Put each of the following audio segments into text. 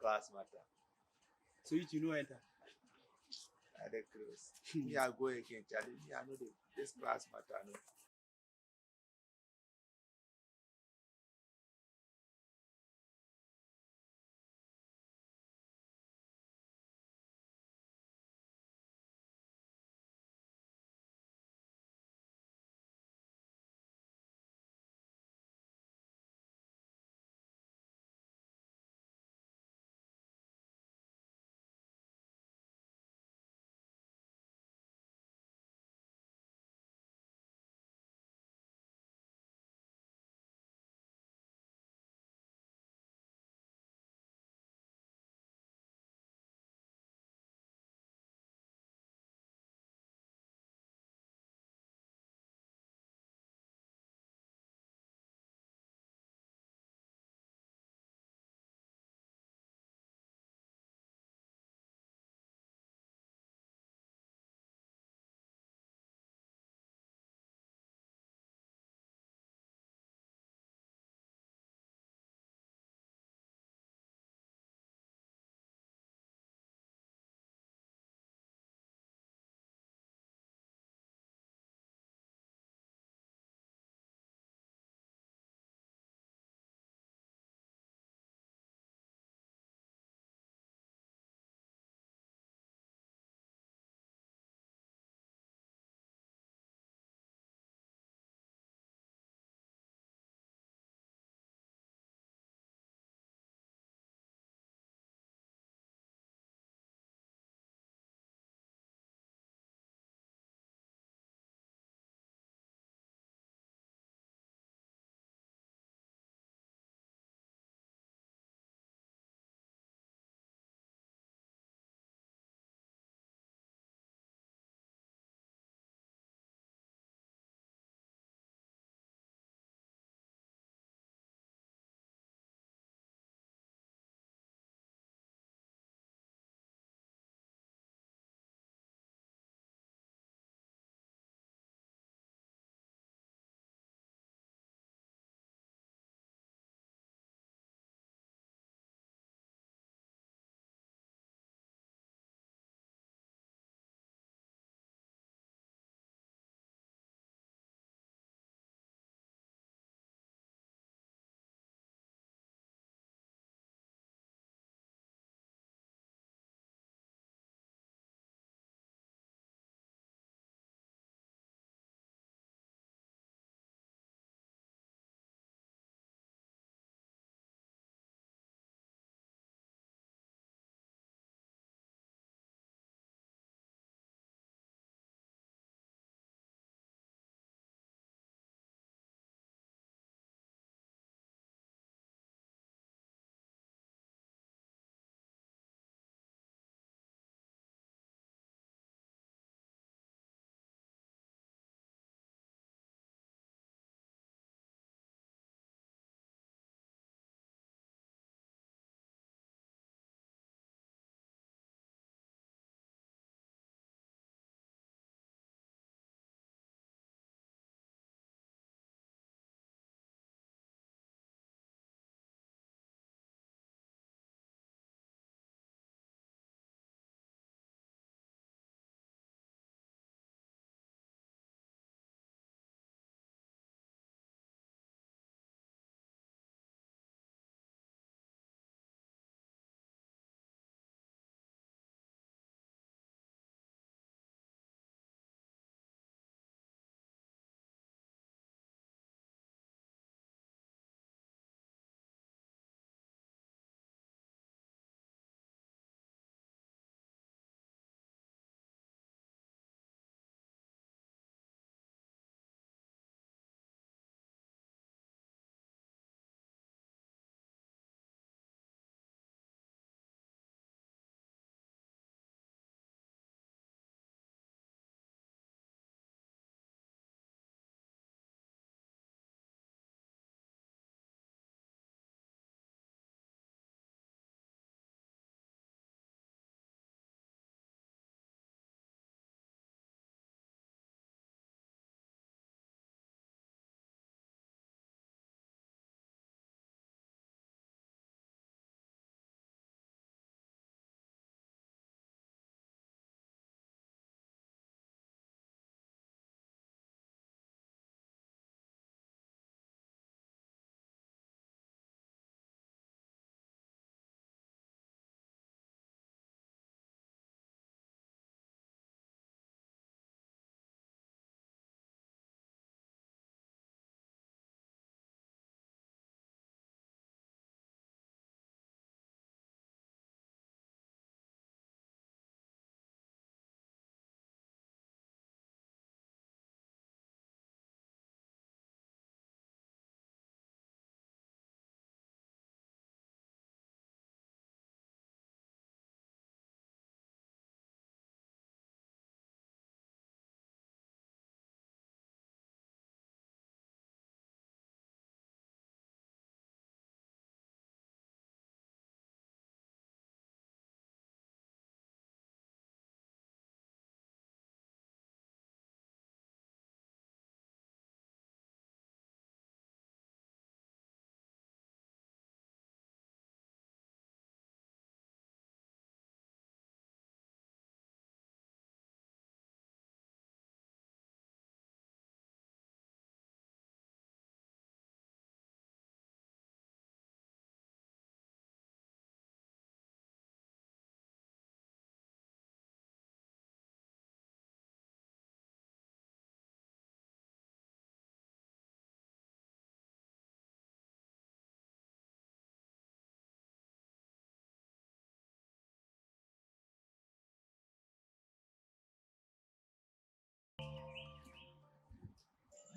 class matter. So you know enter. I dey close. Me I go again, Charlie. Me I know this class matter. No.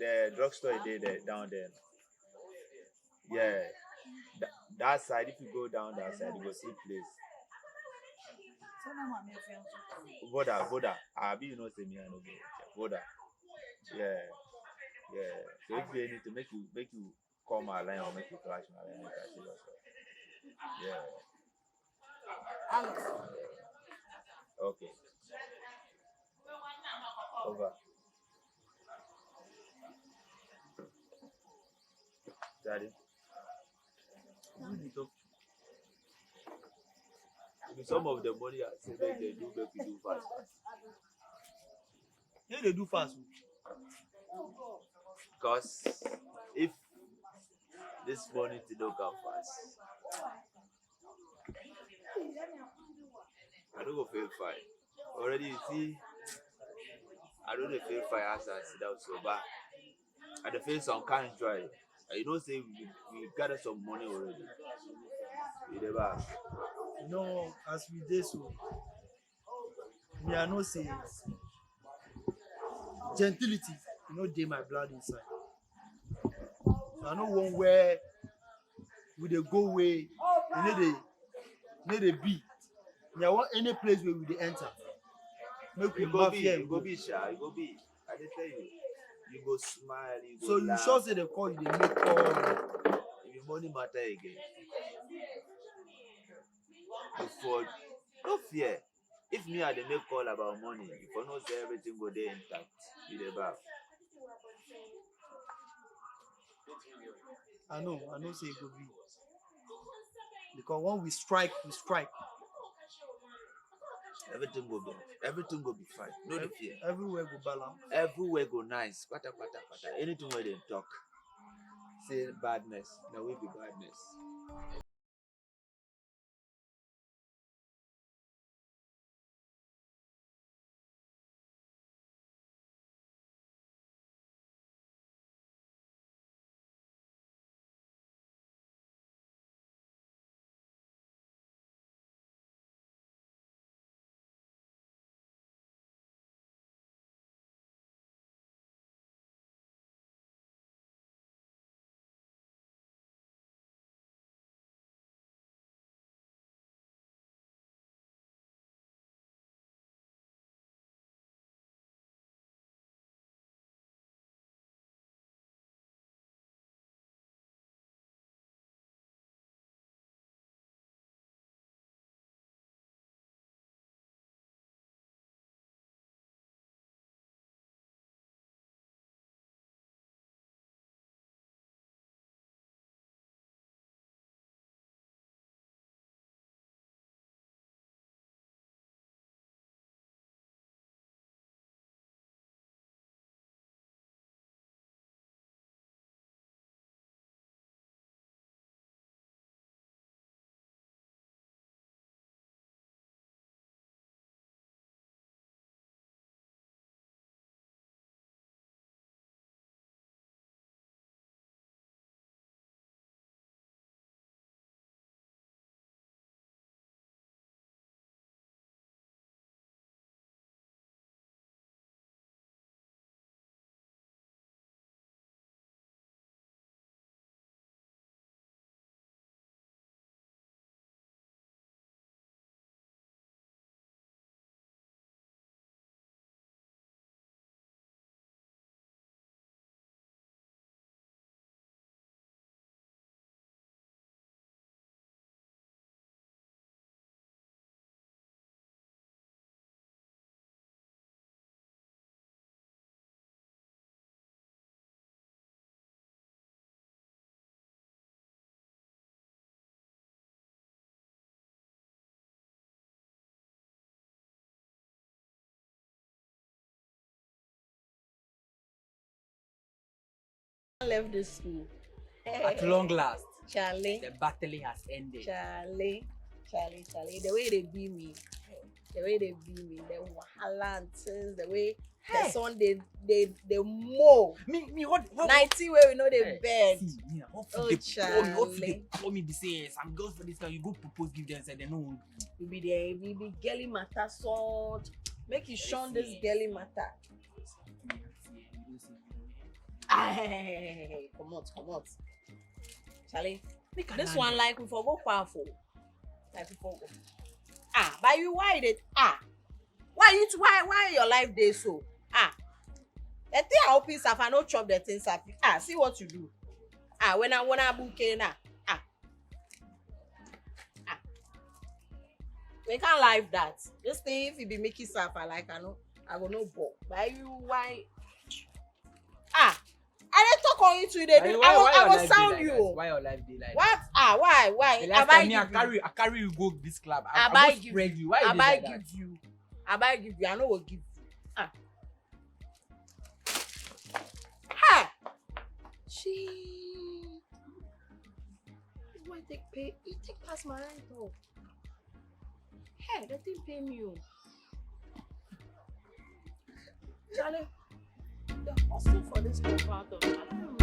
the drugstore down there. Yeah, that side. If you go down that side, you go see place. Voda. I be say me I no go. Voda. Yeah. So if you need to make you call my line or make you flash my line, you can see yourself. Yeah. Okay. Over. Daddy. Some of the money I say make you do fast. Yeah, they do fast. Because if this money to don't come fast, I don't go feel fine. Already you see, I don't feel fine as I sit down so bad. I dey feel some kind joy. You know say we gather some money already. You never. No, as we did so, me I know say gentility, dey my blood inside. So I know one where we dey go way, dey be. Me I want any place where we dey enter. Make we mafia You go be shy. You go be. I dey tell you. You go smile. You go so laugh. you sure say the call you dey make call? If money matter again. Before, no fear. If me I dey make call about money, you for know say everything go dey intact. You dey back. I know say it go be. Because when we strike. Everything go be fine. No dey fear. Everywhere go balance. Everywhere go nice. Pata. Anything where they talk. Say badness. Now we be badness. Left this school. At long last, Charlie. the battle has ended. Charlie. The way they beat me, the wahala and things, the way the sun they mow. Me what 90 where we know they bed. See, me, what Oh, they Charlie. call me be say some girls for this guy, you go propose give them say they know. We be there, we be girly matter sort. Make you shun this girly matter. Hey, come out. Charlie, this one like we for go powerful. Like we for go. But you why it? Why your life day so? The thing I open if I no chop the things up. See what you do. When I wanna book na. We can't live that. This thing if you be making suffer like I go no ball. But you why? I don't talk on you today. I will sound you. Why your life be like What? Why? The last time I carry you go this club. I will spread you. Why I give you. I know what give you. She. Why take pay? You take past my rent though. Hey, that thing pay me. Charlie, the hustle for this compound of I don't know.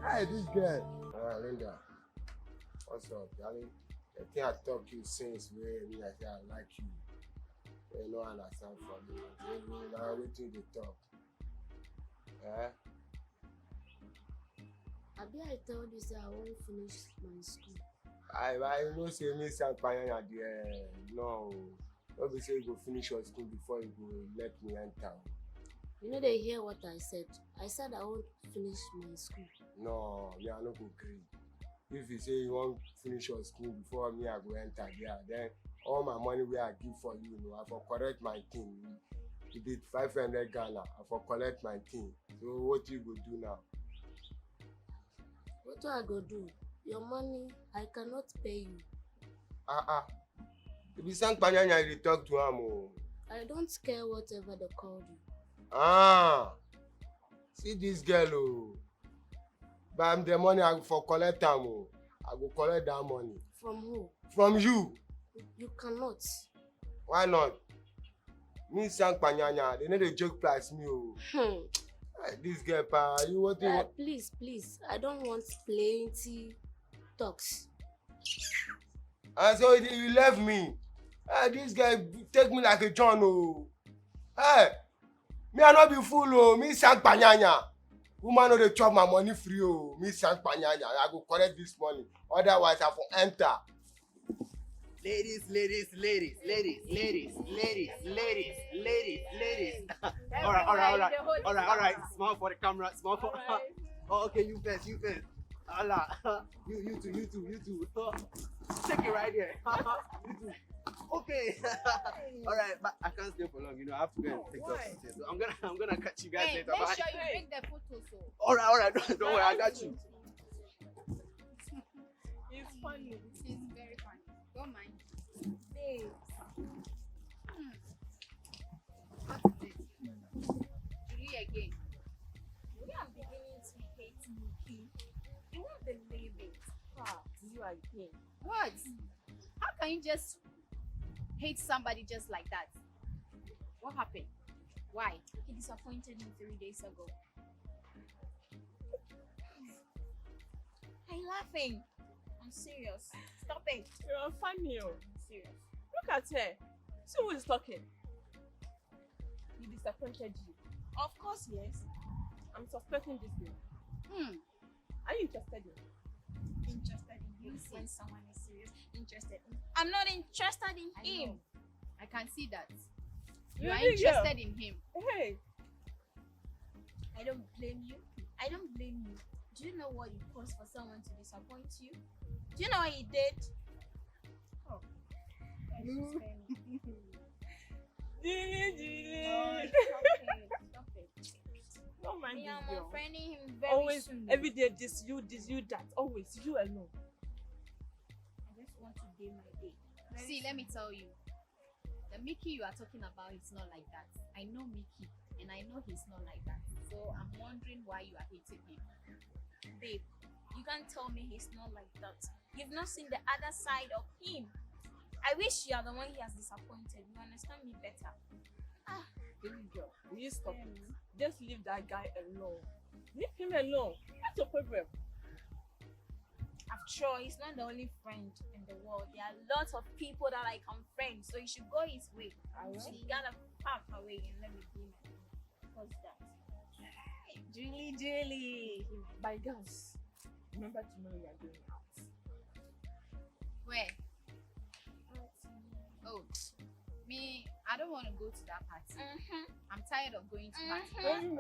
Hi, this girl. Linda. What's up, darling? The thing I talk to you since where me I say I like you. You know understand for me. Now waiting to talk. I told you say I won't finish my school. I know say me Sakpanyanya there. No. Don't be say you go finish your school before you go let me enter. You know they hear what I said. I said I won't finish my school. No, me I no go agree. If you say you won't finish your school before me I go enter there, then all my money wey I give for you, I for correct my thing. You did 500 Ghana, I for collect my thing. So what you go do now? What do I go do? Your money, I cannot pay you. If you Sakpanyanya, you talk to him. I don't care whatever they called you. See this girl, but the money I go for collect them. I go collect that money. From who? From you. You cannot. Why not? Me Sakpanyanya, they know the joke price me. Oh. This girl, pa, you what you want? Please, please. I don't want plenty talks. And so you left me. This guy take me like a John. Oh. Hey, me I not be fool. Oh, me Sakpanyanya. Woman no dey chop my money free. Oh, me Sakpanyanya. I go collect this money. Otherwise, I for enter. Ladies. All right. Small for the camera. Small for. Oh, okay, you first. Allah, you too. Check it right here. You too. Okay. All right, but I can't stay for long. You know, I have to go and take off. So I'm gonna catch you guys later. Make Bye. sure you bring the photo. So. All right. Don't worry, I got you. It's funny. It's very funny. Don't mind. Babe. What is it? Julie again. We are beginning to hate Nikki. You won't believe it. You again. What? How can you just hate somebody just like that? What happened? Why? He disappointed me 3 days ago. Are you laughing? I'm serious. Stop it. You're funny. Oh. I'm serious. Look at her. See who is talking. He disappointed you. Of course, yes. I'm suspecting this girl. Are you interested in? Interested in you You see. when someone is serious. Interested in. I'm not interested in I him. know. I can see that. You You are big girl. interested in him. Hey. I don't blame you. I don't blame you. Do you know what it costs for someone to disappoint you? Do you know what he did? Oh. Gilly. Stop it. Don't mind Me, this I'm girl. unfriending him very Always, soon. every day, this, you, that. Always, you alone. I just want to day my day. Very See, soon. let me tell you. The Mickey you are talking about is not like that. I know Mickey, and I know he's not like that. So I'm wondering why you are hating him. Babe, you can't tell me he's not like that. You've not seen the other side of him. I wish you are the one he has disappointed. You understand me better. Baby girl, will you stop it? Just leave that guy alone. Leave him alone. What's your problem? After all, he's not the only friend in the world. There are lots of people that I can friend, so he should go his way. So he gotta pack away and let me be my own. What's that? Julie. By guys, remember tomorrow we are going out. Where? Oh, me, I don't want to go to that party. I'm tired of going to parties.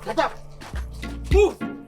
Get up! Move!